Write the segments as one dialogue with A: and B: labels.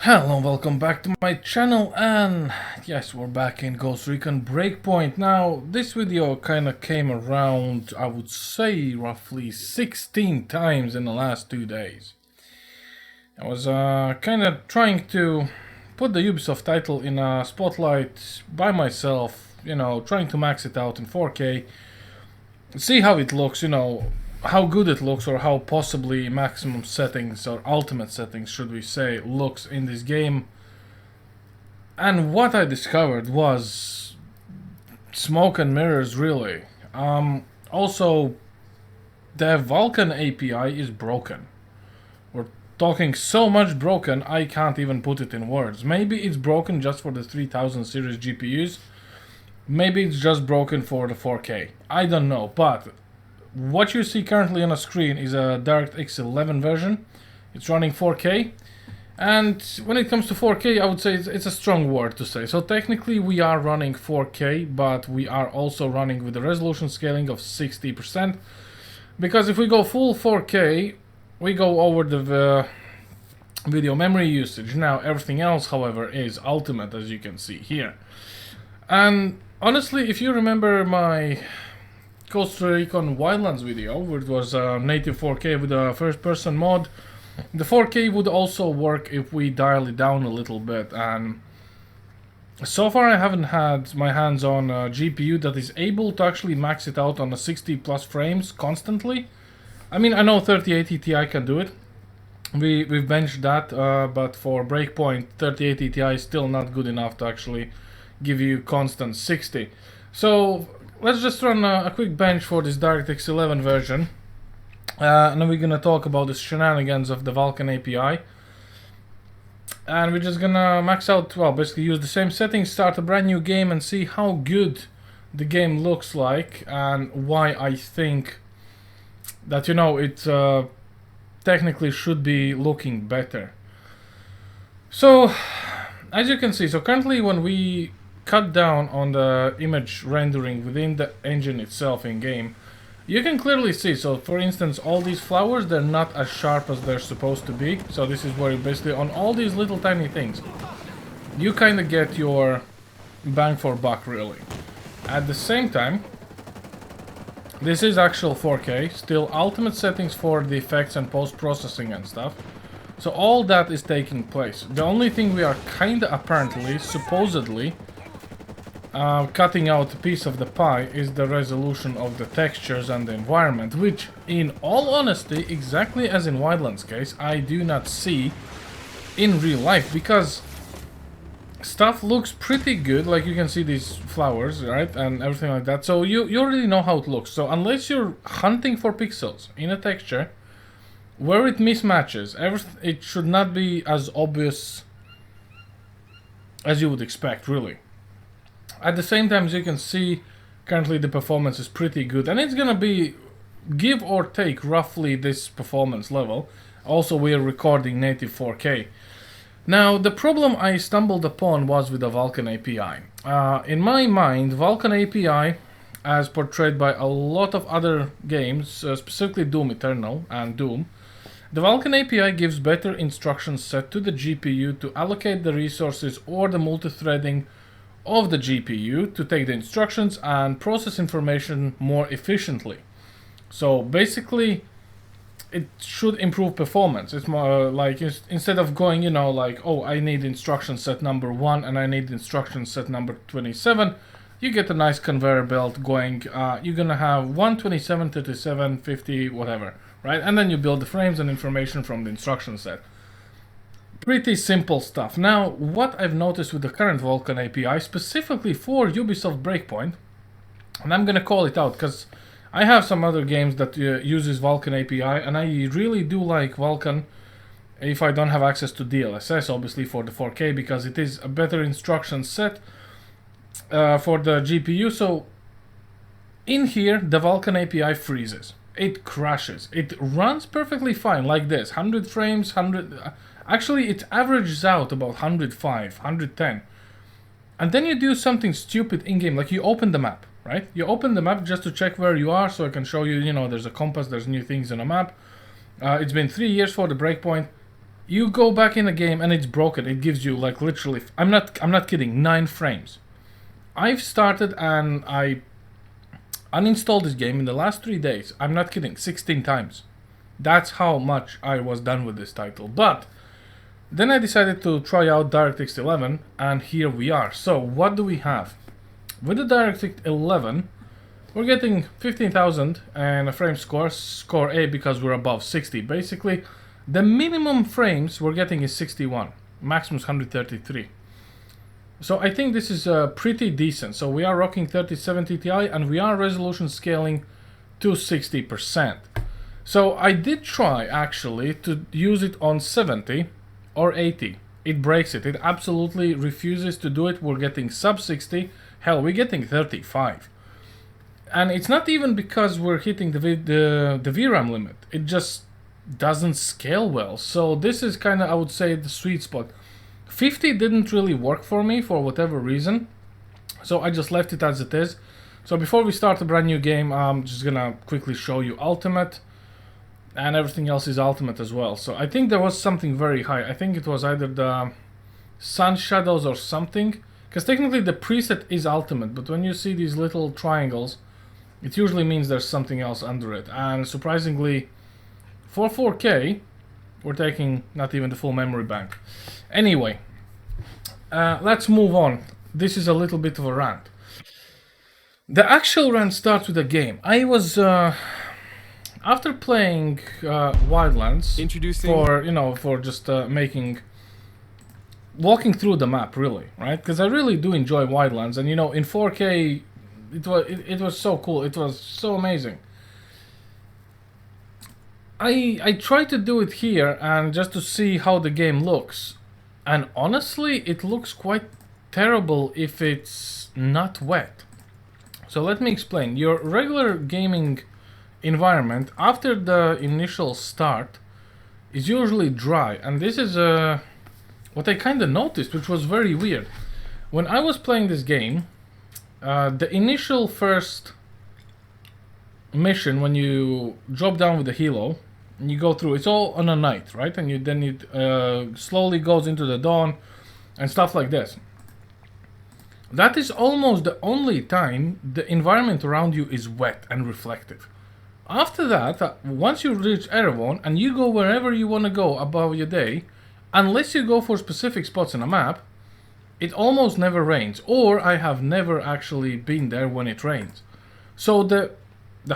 A: Hello, welcome back to my channel, and yes, we're back in Recon Breakpoint. Now, this video kind of came around, I would say, roughly 16 times in the last 2 days. I was kind of trying to put the Ubisoft title in a spotlight by myself, trying to max it out in 4K, see how it looks, how good it looks, or how possibly maximum settings or ultimate settings, should we say, looks in this game. And what I discovered was smoke and mirrors, really. Also, the Vulkan API is broken. We're talking so much broken, I can't even put it in words. Maybe it's broken just for the 3000 series GPUs. Maybe it's just broken for the 4K. I don't know, but what you see currently on the screen is a DirectX 11 version. It's running 4K, and when it comes to 4K, I would say it's a strong word to say. So technically we are running 4K, but we are also running with a resolution scaling of 60%, because if we go full 4K, we go over the video memory usage. Now everything else, however, is ultimate, as you can see here. And honestly, if you remember my Recon Wildlands video, where it was native 4K with a first-person mod, the 4K would also work if we dial it down a little bit. And so far I haven't had my hands on a GPU that is able to actually max it out on the 60 plus frames constantly. I mean, I know 3080 Ti can do it. We've benched that, but for Breakpoint, 3080 Ti is still not good enough to actually give you constant 60. So let's just run a quick bench for this DirectX 11 version, and then we're gonna talk about the shenanigans of the Vulkan API, and we're just gonna max out, well, basically use the same settings, start a brand new game, and see how good the game looks like, and why I think that, it technically should be looking better. So, as you can see, so currently when we cut down on the image rendering within the engine itself in game, you can clearly see, so for instance, all these flowers, they're not as sharp as they're supposed to be. So this is where you basically, on all these little tiny things, you kind of get your bang for buck, really. At the same time, this is actual 4K, still ultimate settings for the effects and post-processing and stuff. So all that is taking place. The only thing we are kind of apparently, supposedly, cutting out a piece of the pie is the resolution of the textures and the environment, which, in all honesty, exactly as in Wildlands case, I do not see in real life, because stuff looks pretty good. Like, you can see these flowers, right, and everything like that, so you already know how it looks. So unless you're hunting for pixels in a texture where it mismatches, it should not be as obvious as you would expect, really. At the same time, as you can see, currently the performance is pretty good, and it's gonna be, give or take, roughly this performance level. Also, we are recording native 4K. Now, the problem I stumbled upon was with the Vulkan API. In my mind, Vulkan API, as portrayed by a lot of other games, specifically Doom Eternal and Doom, the Vulkan API gives better instruction set to the GPU to allocate the resources or the multi-threading of the GPU to take the instructions and process information more efficiently. So basically, it should improve performance. It's more like, instead of going, like, oh, I need instruction set number 1 and I need instruction set number 27, you get a nice conveyor belt going. You're gonna have 1, 27, 37, 50, whatever, right? And then you build the frames and information from the instruction set. Pretty simple stuff. Now, what I've noticed with the current Vulkan API, specifically for Ubisoft Breakpoint, and I'm gonna call it out because I have some other games that uses Vulkan API, and I really do like Vulkan if I don't have access to DLSS, obviously, for the 4K, because it is a better instruction set for the GPU. So in here, the Vulkan API freezes. It crashes. It runs perfectly fine, like this, 100 frames, 100... Actually, it averages out about 105, 110. And then you do something stupid in-game, like you open the map, right? You open the map just to check where you are, so I can show you, there's a compass, there's new things on a map. It's been 3 years for the Breakpoint. You go back in the game and it's broken. It gives you like literally, I'm not kidding, 9 frames. I've started and I uninstalled this game in the last 3 days. I'm not kidding, 16 times. That's how much I was done with this title. But then I decided to try out DirectX 11 and here we are. So what do we have? With the DirectX 11, we're getting 15,000 and a frame score A because we're above 60. Basically, the minimum frames we're getting is 61, maximum is 133. So I think this is pretty decent. So we are rocking 3070 Ti and we are resolution scaling to 60%. So I did try actually to use it on 70 or 80. It breaks it. It absolutely refuses to do it. We're getting sub 60. Hell, we're getting 35. And it's not even because we're hitting the VRAM limit. It just doesn't scale well. So this is kind of, I would say, the sweet spot. 50 didn't really work for me for whatever reason. So I just left it as it is. So before we start a brand new game, I'm just gonna quickly show you Ultimate. And everything else is Ultimate as well. So I think there was something very high. I think it was either the Sun Shadows or something. Because technically the preset is Ultimate. But when you see these little triangles, it usually means there's something else under it. And surprisingly, for 4K, we're taking not even the full memory bank. Anyway, let's move on. This is a little bit of a rant. The actual rant starts with a game. I was... after playing Wildlands, for just walking through the map, really, right? Because I really do enjoy Wildlands, and in 4K, it was so cool. It was so amazing. I tried to do it here and just to see how the game looks, and honestly, it looks quite terrible if it's not wet. So let me explain. Your regular gaming environment after the initial start is usually dry, and this is what I kind of noticed, which was very weird. When I was playing this game, the initial first mission, when you drop down with the helo and you go through, it's all on a night, right? And then it slowly goes into the dawn and stuff like this. That is almost the only time the environment around you is wet and reflective. After that, once you reach Erevan and you go wherever you want to go about your day, unless you go for specific spots on a map, it almost never rains. Or I have never actually been there when it rains. So the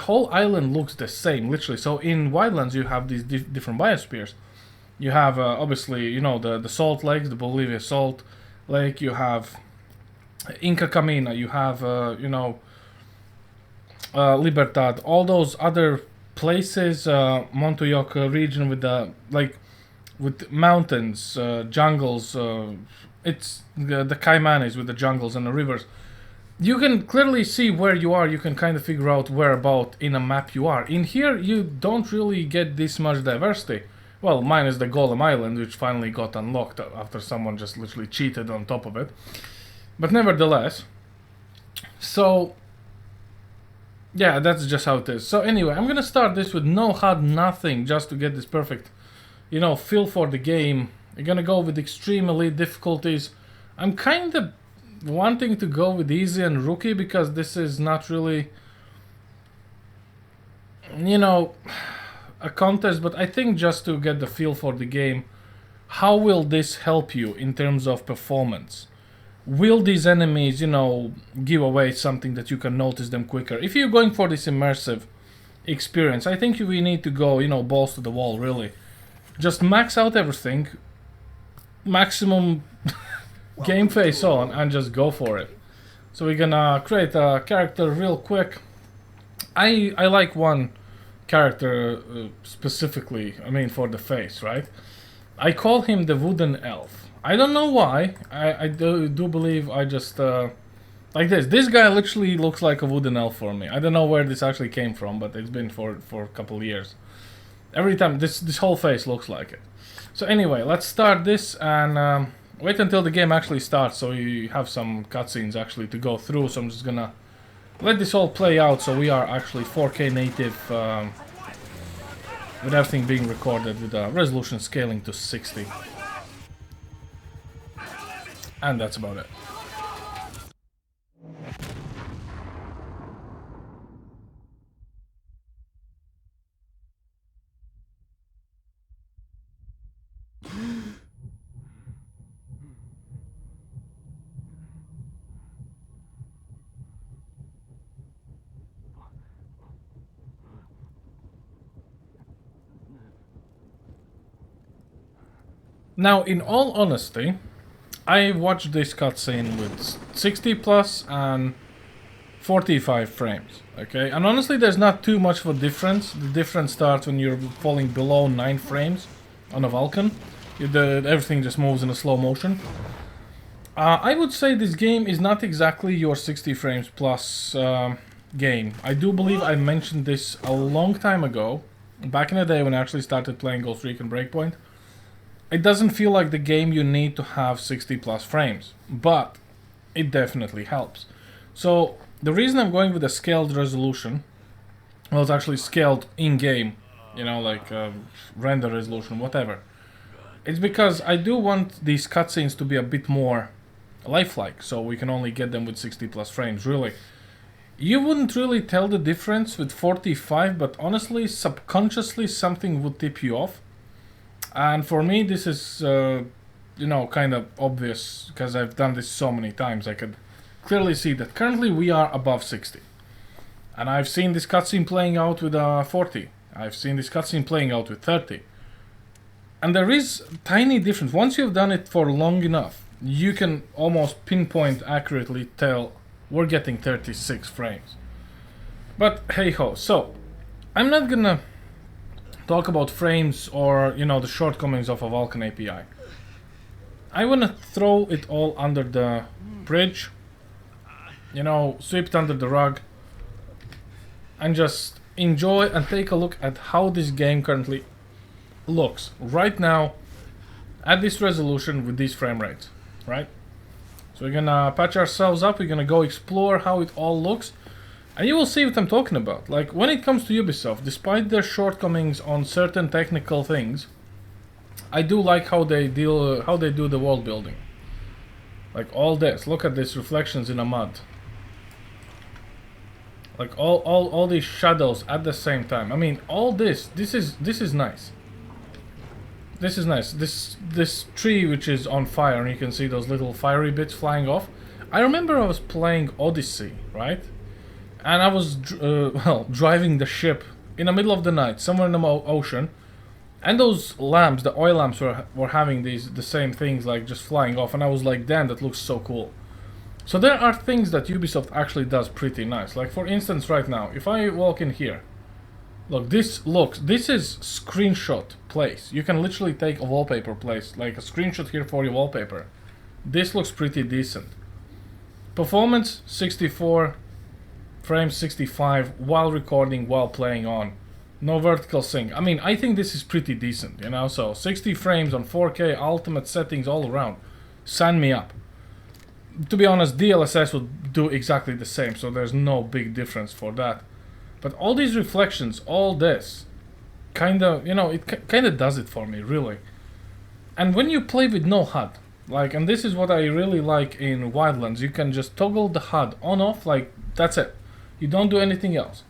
A: whole island looks the same, literally. So in Wildlands you have these different biospheres. You have obviously, the salt lakes, the Bolivia Salt Lake. You have Inca Camina. You have, Libertad, all those other places, Montoyoc region with with mountains, jungles, it's the Caimanes with the jungles and the rivers. You can clearly see where you are. You can kind of figure out whereabout in a map you are. In here, you don't really get this much diversity. Well, minus the Golem Island, which finally got unlocked after someone just literally cheated on top of it. But nevertheless, so yeah, that's just how it is. So anyway, I'm gonna start this with no HUD, nothing, just to get this perfect, feel for the game. I'm gonna go with extreme elite difficulties. I'm kind of wanting to go with easy and rookie because this is not really, a contest, but I think just to get the feel for the game, how will this help you in terms of performance? Will these enemies, give away something that you can notice them quicker? If you're going for this immersive experience, I think we need to go, balls to the wall, really. Just max out everything, maximum game face on, and just go for it. So we're gonna create a character real quick. I like one character specifically, for the face, right? I call him the Wooden Elf. I don't know why. I do believe I just like this. This guy literally looks like a wooden elf for me. I don't know where this actually came from, but it's been for a couple of years. Every time this whole face looks like it. So anyway, let's start this and wait until the game actually starts, so you have some cutscenes actually to go through. So I'm just gonna let this all play out. So we are actually 4K native with everything being recorded with resolution scaling to 60. And that's about it. Now, in all honesty, I watched this cutscene with 60 plus and 45 frames, okay? And honestly, there's not too much of a difference. The difference starts when you're falling below 9 frames on a Vulkan. Everything just moves in a slow motion. I would say this game is not exactly your 60 frames plus game. I do believe I mentioned this a long time ago, back in the day when I actually started playing Ghost Recon Breakpoint. It doesn't feel like the game you need to have 60 plus frames, but it definitely helps. So the reason I'm going with a scaled resolution, well, it's actually scaled in-game, you know, like render resolution, whatever. It's because I do want these cutscenes to be a bit more lifelike, so we can only get them with 60 plus frames, really. You wouldn't really tell the difference with 45, but honestly, subconsciously something would tip you off. And for me, this is, you know, kind of obvious, because I've done this so many times. I could clearly see that currently we are above 60. And I've seen this cutscene playing out with 40. I've seen this cutscene playing out with 30. And there is tiny difference. Once you've done it for long enough, you can almost pinpoint accurately tell we're getting 36 frames. But hey ho, so I'm not gonna talk about frames or, you know, the shortcomings of a Vulkan API. I wanna throw it all under the bridge, you know, sweep it under the rug, and just enjoy and take a look at how this game currently looks right now at this resolution with these frame rates, right? So we're gonna patch ourselves up, we're gonna go explore how it all looks, and you will see what I'm talking about. Like, when it comes to Ubisoft, despite their shortcomings on certain technical things, I do like how they do the world building. Like all this, look at these reflections in a mud. Like all these shadows at the same time. I mean, all this is nice. This is nice. This tree which is on fire, and you can see those little fiery bits flying off. I remember I was playing Odyssey, right? And I was driving the ship in the middle of the night, somewhere in the ocean, and those lamps, the oil lamps, were having the same things, like just flying off, and I was like, damn, that looks so cool. So there are things that Ubisoft actually does pretty nice. Like, for instance, right now, if I walk in here, look, this is screenshot place. You can literally take a wallpaper place, like a screenshot here for your wallpaper. This looks pretty decent. Performance 64 frames, 65 while recording, while playing on. No vertical sync. I mean, I think this is pretty decent, you know. So 60 frames on 4K, ultimate settings all around. Sign me up. To be honest, DLSS would do exactly the same, so there's no big difference for that. But all these reflections, all this, kinda, you know, it kinda does it for me, really. And when you play with no HUD, like, and this is what I really like in Wildlands, you can just toggle the HUD on off, like, that's it. You don't do anything else.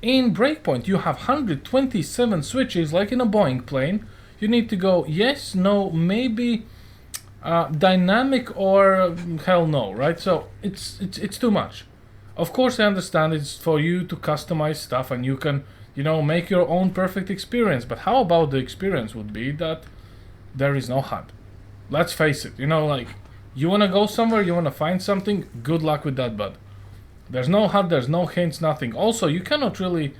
A: In Breakpoint, you have 127 switches, like in a Boeing plane. You need to go yes, no, maybe, dynamic, or hell no, right? So it's too much. Of course, I understand it's for you to customize stuff, and you can, you know, make your own perfect experience. But how about the experience would be that there is no HUD? Let's face it, you know, like, you wanna go somewhere, you wanna find something, good luck with that, bud. There's no HUD, there's no hints, nothing. Also, you cannot really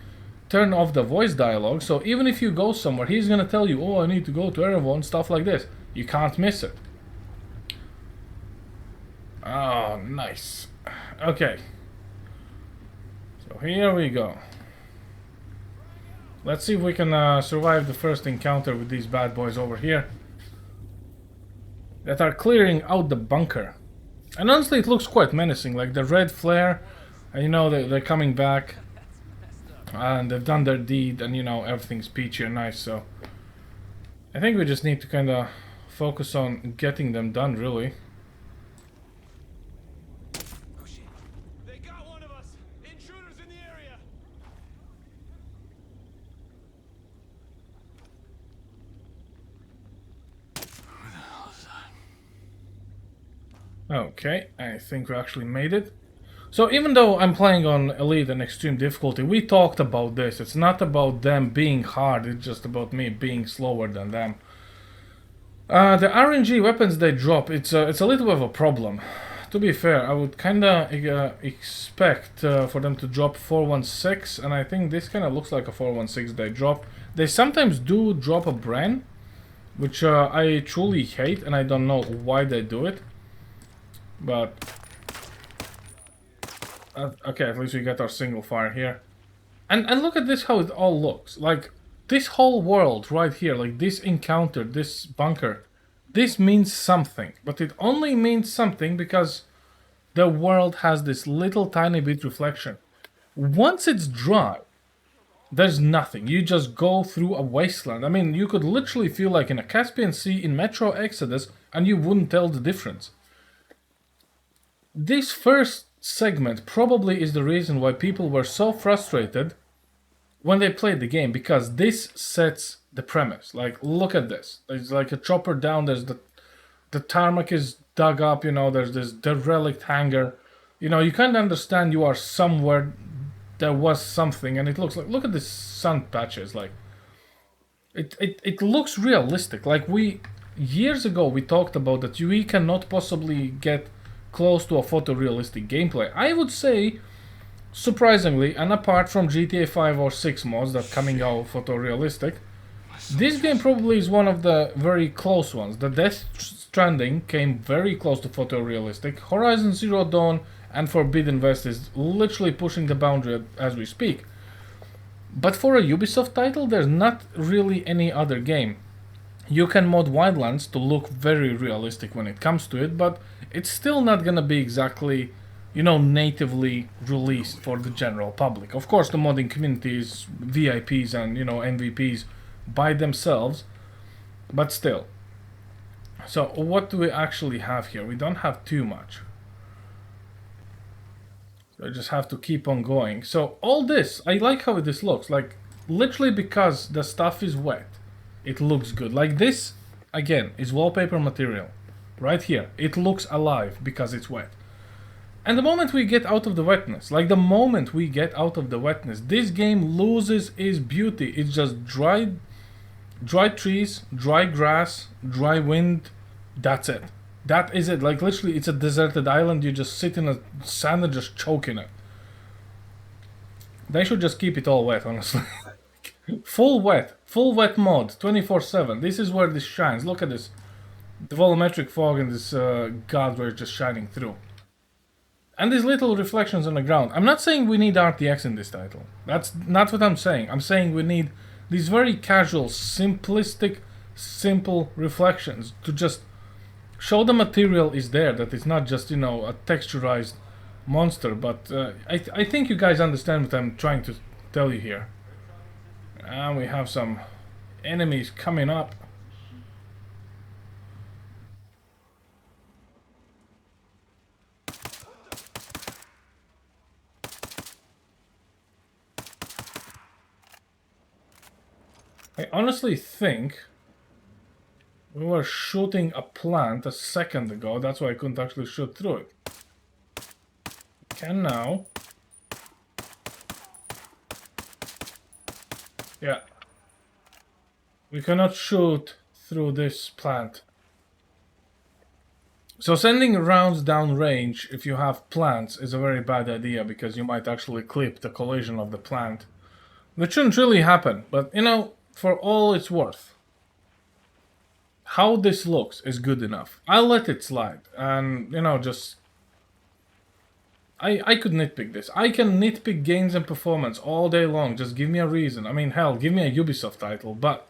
A: turn off the voice dialogue, so even if you go somewhere, he's gonna tell you, oh, I need to go to Erevan, stuff like this. You can't miss it. Oh, nice. Okay. So here we go. Let's see if we can survive the first encounter with these bad boys over here that are clearing out the bunker. And honestly, it looks quite menacing, like the red flare, and you know, they're coming back. And they've done their deed, and you know, everything's peachy and nice, so I think we just need to kind of focus on getting them done, really.
B: Oh shit. They got one of us! Intruders in the area! Who the hell is that?
A: Okay, I think we actually made it. So even though I'm playing on Elite and Extreme difficulty, we talked about this. It's not about them being hard, it's just about me being slower than them. The RNG weapons they drop, it's a little bit of a problem. To be fair, I would kinda expect for them to drop 416, and I think this kinda looks like a 416 they drop. They sometimes do drop a Bren, which I truly hate, and I don't know why they do it. But okay, at least we got our single fire here. And look at this, how it all looks. Like, this whole world right here, like this encounter, this bunker, this means something. But it only means something because the world has this little tiny bit reflection. Once it's dry, there's nothing. You just go through a wasteland. I mean, you could literally feel like in a Caspian Sea in Metro Exodus, and you wouldn't tell the difference. This first segment probably is the reason why people were so frustrated when they played the game, because this sets the premise. Like, look at this. There's like a chopper down, there's the tarmac is dug up, you know, there's this derelict hangar. You know, you kind of understand you are somewhere, there was something, and it looks like, look at this sun patches, like, it looks realistic. Like, years ago we talked about that we cannot possibly get close to a photorealistic gameplay. I would say, surprisingly, and apart from GTA 5 or 6 mods that coming out photorealistic, this game probably is one of the very close ones. The Death Stranding came very close to photorealistic. Horizon Zero Dawn and Forbidden West is literally pushing the boundary as we speak. But for a Ubisoft title, there's not really any other game. You can mod Wildlands to look very realistic when it comes to it, but it's still not gonna be exactly, you know, natively released for the general public. Of course, the modding community is VIPs and, you know, MVPs by themselves, but still. So, what do we actually have here? We don't have too much. So I just have to keep on going. So, all this, I like how this looks. Like, literally because the stuff is wet, it looks good. Like this, again, is wallpaper material. Right here. It looks alive because it's wet. And the moment we get out of the wetness, this game loses its beauty. It's just dry trees, dry grass, dry wind. That's it. That is it. Like, literally, it's a deserted island. You just sit in a sand and just choke in it. They should just keep it all wet, honestly. Full wet mod, 24/7. This is where this shines. Look at this. The volumetric fog and this guardrail just shining through. And these little reflections on the ground. I'm not saying we need RTX in this title. That's not what I'm saying. I'm saying we need these very casual, simplistic, simple reflections to just show the material is there, that it's not just, you know, a texturized monster. But I think you guys understand what I'm trying to tell you here. And we have some enemies coming up. I honestly think we were shooting a plant a second ago. That's why I couldn't actually shoot through it. Can now. Yeah. We cannot shoot through this plant. So sending rounds down range if you have plants is a very bad idea, because you might actually clip the collision of the plant. Which shouldn't really happen, but you know, for all it's worth, how this looks is good enough. I'll let it slide, and you know, just I could nitpick this. I can nitpick games and performance all day long. Just give me a reason. I mean, hell, give me a Ubisoft title, but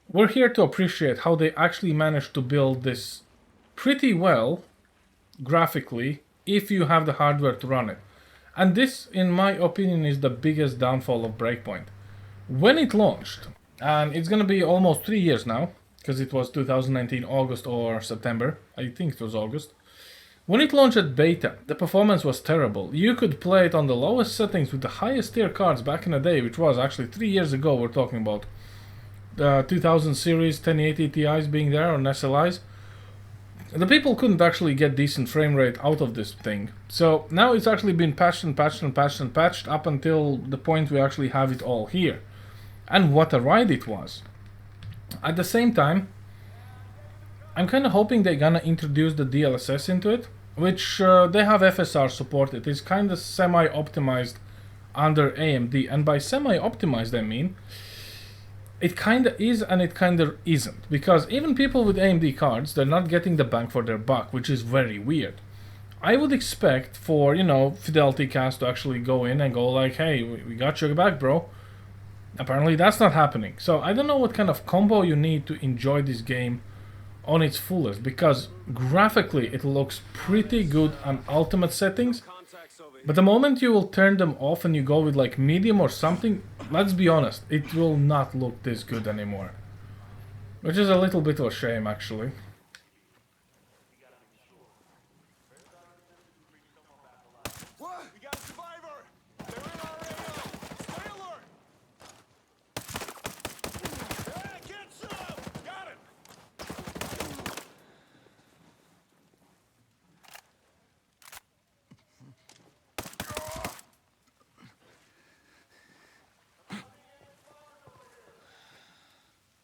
A: we're here to appreciate how they actually managed to build this pretty well graphically if you have the hardware to run it. And this, in my opinion, is the biggest downfall of Breakpoint. When it launched, and it's gonna be almost 3 years now, because it was 2019 August or September, I think it was August. When it launched at beta, the performance was terrible. You could play it on the lowest settings with the highest tier cards back in the day, which was actually 3 years ago. We're talking about the 2000 series 1080 Ti's being there on SLIs. The people couldn't actually get decent frame rate out of this thing. So now it's actually been patched and patched and patched and patched up until the point we actually have it all here. And what a ride it was. At the same time, I'm kind of hoping they're gonna introduce the DLSS into it, which they have FSR support. It is kind of semi-optimized under AMD, and by semi-optimized I mean it kind of is and it kind of isn't, because even people with AMD cards, they're not getting the bang for their buck, which is very weird. I would expect for, you know, Fidelity Cast to actually go in and go like, hey, we got your back, bro. Apparently that's not happening. So I don't know what kind of combo you need to enjoy this game on its fullest, because graphically it looks pretty good on ultimate settings, but the moment you will turn them off and you go with like medium or something, let's be honest, it will not look this good anymore, which is a little bit of a shame actually.
B: What? We got a survivor! They're in our AO! Stay alert! Hey, get some! Got it!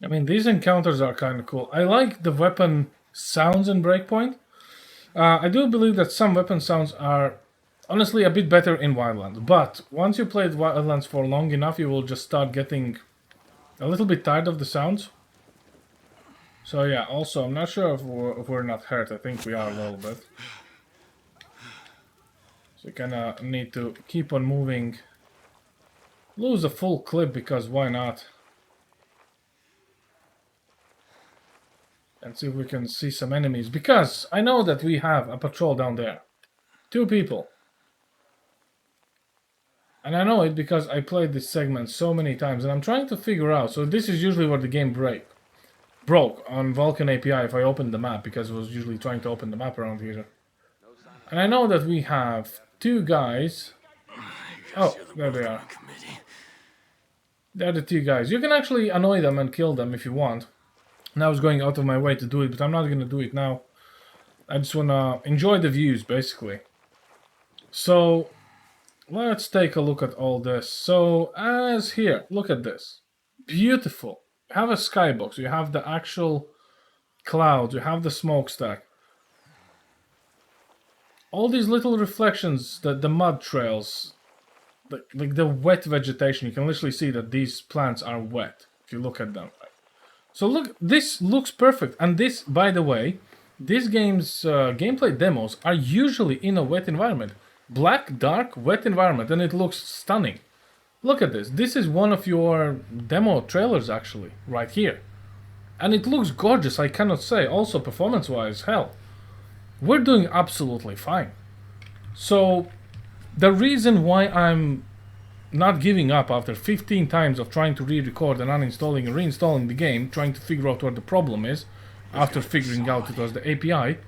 A: I mean, these encounters are kind of cool. I like the weapon sounds in Breakpoint. I do believe that some weapon sounds are honestly a bit better in Wildlands, but once you played Wildlands for long enough, you will just start getting a little bit tired of the sounds. So yeah, also, I'm not sure if we're not hurt. I think we are a little bit. So you kind of need to keep on moving. Lose a full clip, because why not? And see if we can see some enemies, because I know that we have a patrol down there. 2 people. And I know it because I played this segment so many times, and I'm trying to figure out. So this is usually where the game broke on Vulkan API if I opened the map, because I was usually trying to open the map around here. And I know that we have 2 guys. Oh, there they are. They're the 2 guys. You can actually annoy them and kill them if you want. And I was going out of my way to do it, but I'm not going to do it now. I just want to enjoy the views, basically. So, let's take a look at all this. So, as here, look at this. Beautiful. You have a skybox, you have the actual clouds, you have the smokestack. All these little reflections, the mud trails, like the wet vegetation, you can literally see that these plants are wet, if you look at them. So look, this looks perfect, and this, by the way, this game's gameplay demos are usually in a wet environment. Black, dark, wet environment, and it looks stunning. Look at this. This is one of your demo trailers, actually, right here. And it looks gorgeous, I cannot say. Also, performance-wise, hell, we're doing absolutely fine. So, the reason why I'm not giving up after 15 times of trying to re-record and uninstalling and reinstalling the game, trying to figure out what the problem is, after figuring out it was the API,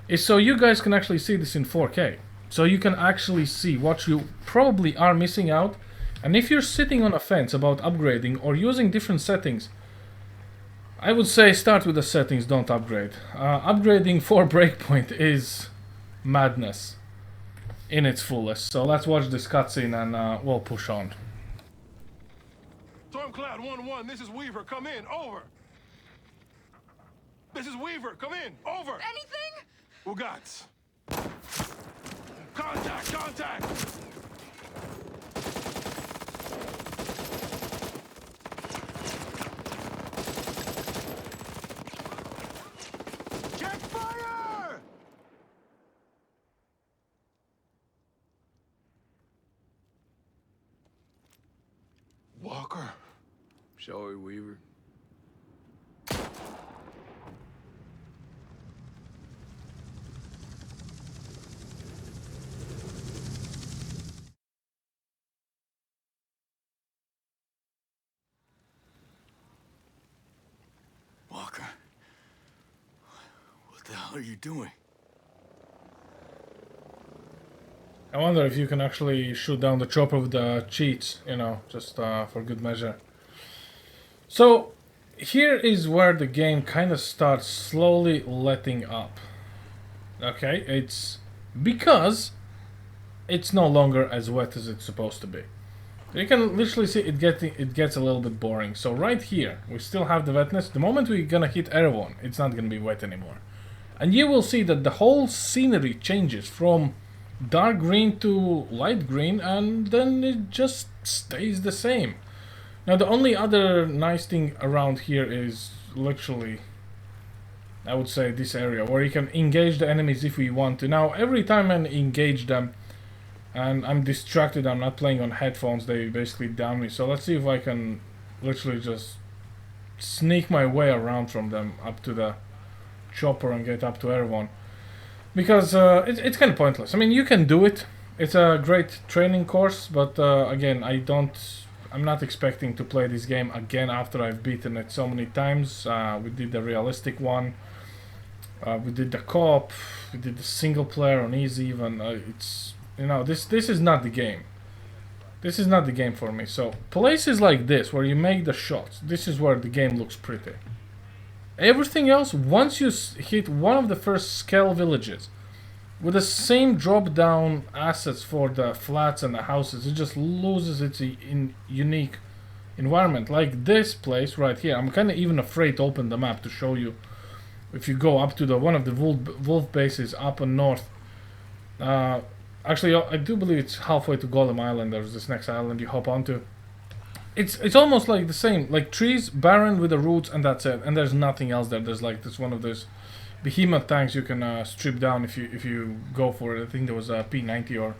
A: is so you guys can actually see this in 4K. So you can actually see what you probably are missing out. And if you're sitting on a fence about upgrading or using different settings, I would say start with the settings, don't upgrade. Upgrading for Breakpoint is madness in its fullest. So let's watch this cutscene and we'll push on.
B: Stormcloud 1-1, this is Weaver, come in, over. This is Weaver, come in, over.
C: Anything?
B: Ugats. Contact, contact. Check fire! Walker.
D: Shall we, Weaver? hell are you doing?
A: I wonder if you can actually shoot down the chopper with the cheats, you know, just for good measure. So, here is where the game kind of starts slowly letting up. Okay, it's because it's no longer as wet as it's supposed to be. You can literally see it gets a little bit boring. So right here, we still have the wetness. The moment we're gonna hit Erewhon, it's not gonna be wet anymore. And you will see that the whole scenery changes from dark green to light green, and then it just stays the same. Now the only other nice thing around here is literally, I would say, this area where you can engage the enemies if we want to. Now every time I engage them and I'm distracted, I'm not playing on headphones, they basically down me. So let's see if I can literally just sneak my way around from them up to the chopper and get up to everyone. Because it's kind of pointless. I mean, you can do it. It's a great training course, but again, I'm not expecting to play this game again after I've beaten it so many times. We did the realistic one. We did the co-op. We did the single player on easy even. It's, you know, this is not the game. This is not the game for me. So places like this where you make the shots, this is where the game looks pretty. Everything else, once you hit one of the first scale villages with the same drop down assets for the flats and the houses, it just loses its unique environment. Like this place right here, I'm kind of even afraid to open the map to show you. If you go up to the one of the wolf bases up and north, actually I do believe it's halfway to Golem Island. There's this next island you hop onto. It's almost like the same, like trees, barren with the roots, and that's it. And there's nothing else there. There's like this one of those behemoth tanks you can strip down if you go for it. I think there was a P90 or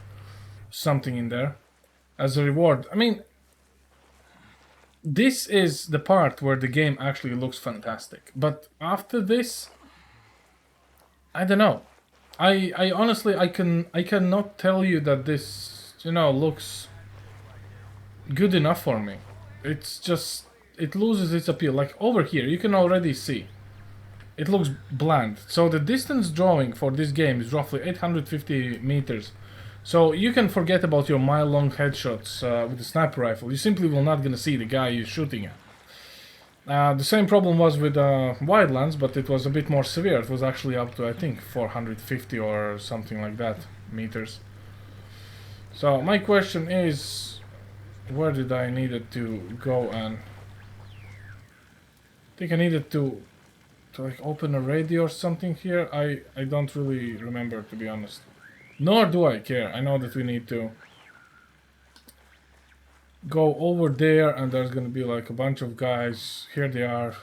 A: something in there as a reward. I mean, this is the part where the game actually looks fantastic. But after this, I don't know. I honestly I cannot tell you that this, you know, looks good enough for me. It's just, it loses its appeal. Like over here, you can already see it looks bland. So the distance drawing for this game is roughly 850 meters. So you can forget about your mile-long headshots with the sniper rifle. You simply will not gonna see the guy you're shooting at. The same problem was with Wildlands, but it was a bit more severe. It was actually up to, I think, 450 or something like that meters. So my question is, where did I needed to go? And I think I needed to like open a radio or something here. I don't really remember, to be honest. Nor do I care. I know that we need to go over there, and there's gonna be like a bunch of guys. Here they are,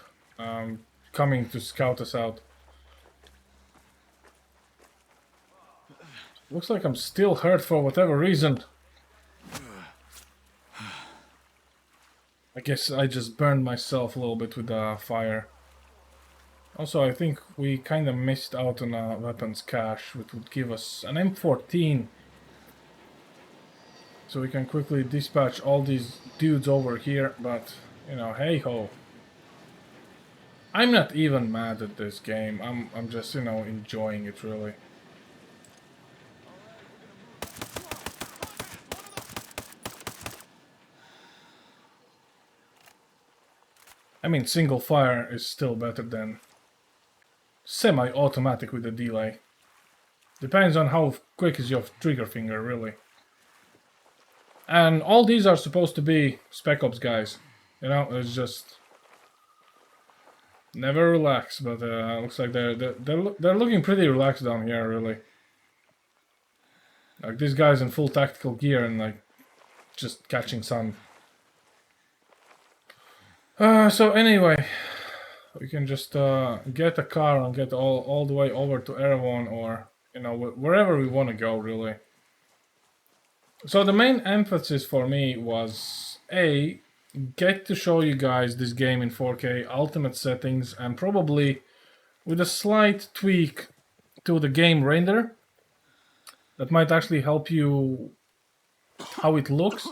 A: coming to scout us out. Looks like I'm still hurt for whatever reason. I guess I just burned myself a little bit with the fire. Also, I think we kind of missed out on a weapons cache, which would give us an M14. So we can quickly dispatch all these dudes over here, but, you know, hey-ho. I'm not even mad at this game. I'm just, you know, enjoying it, really. I mean, single fire is still better than semi-automatic with a delay. Depends on how quick is your trigger finger, really. And all these are supposed to be Spec Ops guys. You know, it's just never relax. But looks like they're looking pretty relaxed down here, really. Like these guys in full tactical gear and like just catching sun. So anyway, we can just get a car and get all the way over to Erewhon, or, you know, wherever we want to go, really. So the main emphasis for me was get to show you guys this game in 4K ultimate settings, and probably with a slight tweak to the game render that might actually help you how it looks.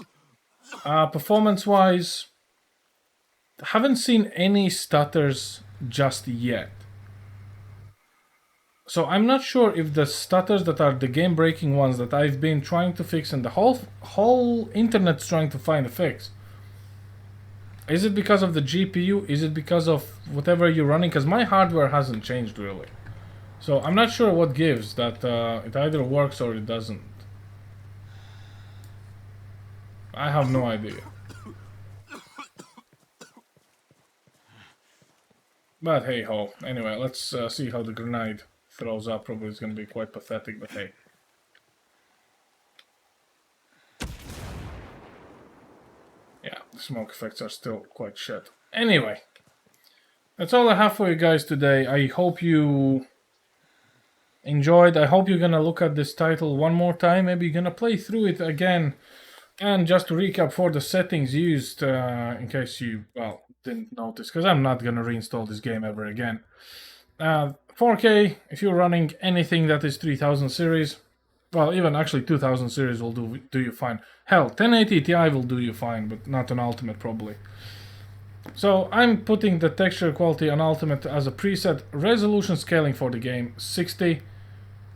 A: Performance wise, haven't seen any stutters just yet. So I'm not sure if the stutters that are the game-breaking ones that I've been trying to fix and the whole internet's trying to find a fix. Is it because of the GPU? Is it because of whatever you're running? Because my hardware hasn't changed really. So I'm not sure what gives that it either works or it doesn't. I have no idea. But hey ho. Anyway, let's see how the grenade throws up. Probably it's going to be quite pathetic, but hey. Yeah, the smoke effects are still quite shit. Anyway, that's all I have for you guys today. I hope you enjoyed. I hope you're gonna look at this title one more time. Maybe you're gonna play through it again. And just to recap for the settings used, in case you, well, didn't notice, because I'm not gonna reinstall this game ever again. 4K, if you're running anything that is 3000 series, well, even actually 2000 series will do you fine. Hell, 1080 Ti will do you fine, but not on Ultimate probably. So I'm putting the texture quality on Ultimate as a preset. Resolution scaling for the game, 60.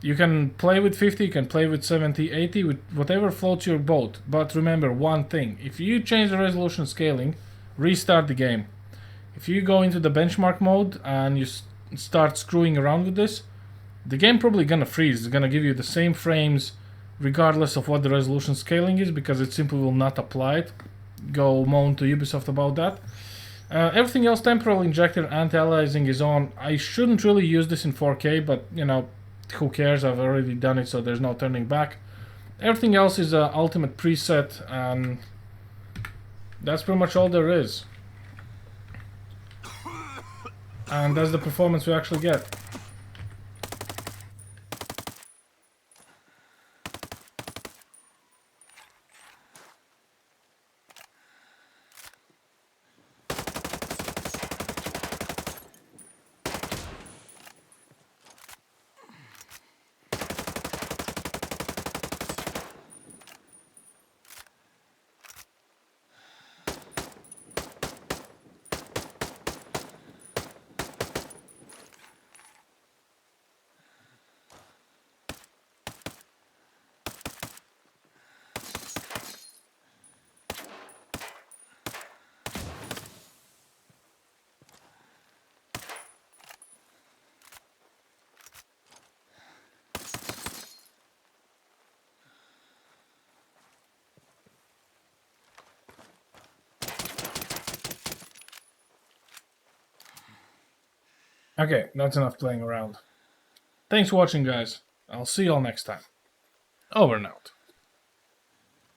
A: You can play with 50, you can play with 70, 80, with whatever floats your boat. But remember one thing, if you change the resolution scaling, restart the game. If you go into the benchmark mode and you start screwing around with this, the game probably gonna freeze. It's gonna give you the same frames regardless of what the resolution scaling is, because it simply will not apply it. Go moan to Ubisoft about that. Everything else, temporal injector, anti-aliasing is on. I shouldn't really use this in 4K, but you know, who cares? I've already done it, so there's no turning back. Everything else is a ultimate preset, and that's pretty much all there is. And that's the performance we actually get. Okay, that's enough playing around. Thanks for watching, guys. I'll see you all next time. Over and out.